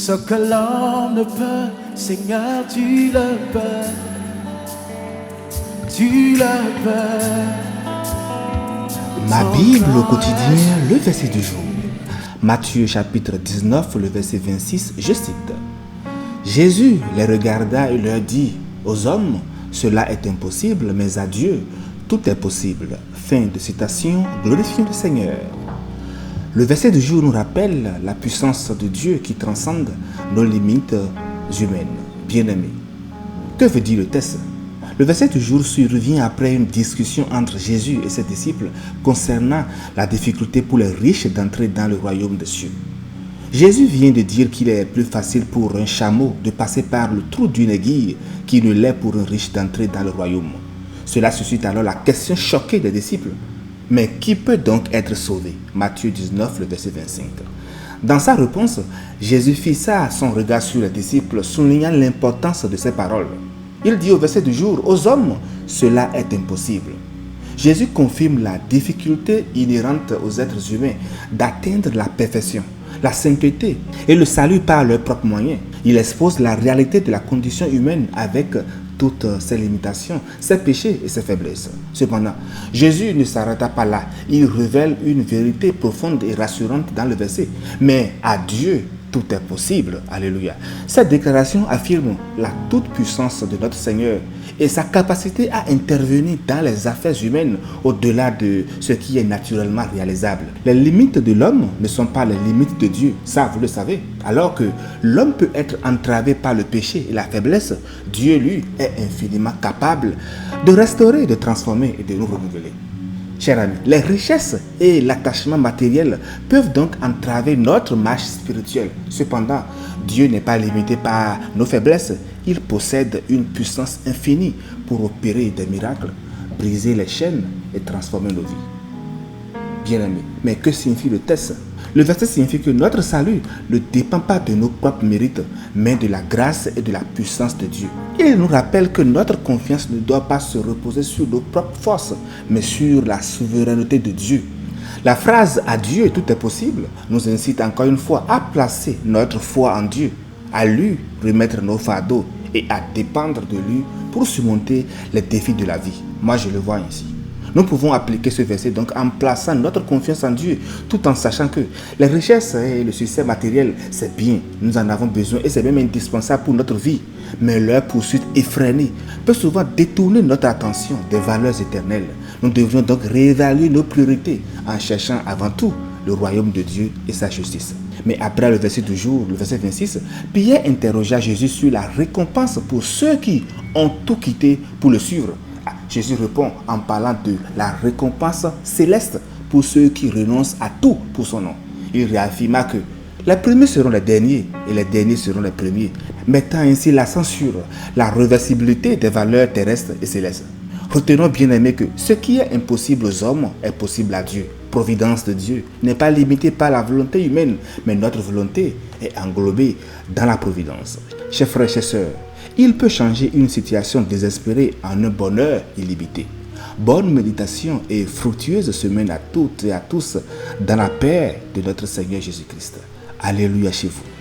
Ce que l'homme ne peut, Seigneur, tu le peux. Tu le peux. Ma Bible au quotidien, le verset du jour. Matthieu chapitre 19, le verset 26, je cite. Jésus les regarda et leur dit, aux hommes, cela est impossible, mais à Dieu, tout est possible. Fin de citation, glorifions le Seigneur. Le verset du jour nous rappelle la puissance de Dieu qui transcende nos limites humaines. Bien-aimés, que veut dire le texte? Le verset du jour survient après une discussion entre Jésus et ses disciples concernant la difficulté pour les riches d'entrer dans le royaume des cieux. Jésus vient de dire qu'il est plus facile pour un chameau de passer par le trou d'une aiguille qu'il ne l'est pour un riche d'entrer dans le royaume. Cela suscite alors la question choquée des disciples. Mais qui peut donc être sauvé? Matthieu 19, le verset 25. Dans sa réponse, Jésus fixa son regard sur les disciples, soulignant l'importance de ces paroles. Il dit au verset du jour, aux hommes, cela est impossible. Jésus confirme la difficulté inhérente aux êtres humains d'atteindre la perfection, la sainteté et le salut par leurs propres moyens. Il expose la réalité de la condition humaine avec toutes ses limitations, ses péchés et ses faiblesses. Cependant, Jésus ne s'arrêta pas là. Il révèle une vérité profonde et rassurante dans le verset. Mais à Dieu, tout est possible. Alléluia. Cette déclaration affirme la toute-puissance de notre Seigneur et sa capacité à intervenir dans les affaires humaines au-delà de ce qui est naturellement réalisable. Les limites de l'homme ne sont pas les limites de Dieu, ça vous le savez. Alors que l'homme peut être entravé par le péché et la faiblesse, Dieu lui est infiniment capable de restaurer, de transformer et de nous renouveler. Chers amis, les richesses et l'attachement matériel peuvent donc entraver notre marche spirituelle. Cependant, Dieu n'est pas limité par nos faiblesses. Il possède une puissance infinie pour opérer des miracles, briser les chaînes et transformer nos vies. Bien-aimés, mais que signifie le texte? Le verset signifie que notre salut ne dépend pas de nos propres mérites, mais de la grâce et de la puissance de Dieu. Il nous rappelle que notre confiance ne doit pas se reposer sur nos propres forces, mais sur la souveraineté de Dieu. La phrase « à Dieu, tout est possible » nous incite encore une fois à placer notre foi en Dieu, à lui remettre nos fardeaux et à dépendre de lui pour surmonter les défis de la vie. Moi, je le vois ainsi. Nous pouvons appliquer ce verset donc en plaçant notre confiance en Dieu, tout en sachant que les richesses et le succès matériel, c'est bien, nous en avons besoin et c'est même indispensable pour notre vie. Mais leur poursuite effrénée peut souvent détourner notre attention des valeurs éternelles. Nous devrions donc réévaluer nos priorités en cherchant avant tout le royaume de Dieu et sa justice. Mais après le verset du jour, le verset 26, Pierre interrogea Jésus sur la récompense pour ceux qui ont tout quitté pour le suivre. Jésus répond en parlant de la récompense céleste pour ceux qui renoncent à tout pour son nom. Il réaffirma que les premiers seront les derniers et les derniers seront les premiers, mettant ainsi l'accent sur la réversibilité des valeurs terrestres et célestes. Retenons bien aimé que ce qui est impossible aux hommes est possible à Dieu. Providence de Dieu n'est pas limitée par la volonté humaine, mais notre volonté est englobée dans la providence. Chers frères, chers sœurs, il peut changer une situation désespérée en un bonheur illimité. Bonne méditation et fructueuse semaine à toutes et à tous dans la paix de notre Seigneur Jésus-Christ. Alléluia chez vous.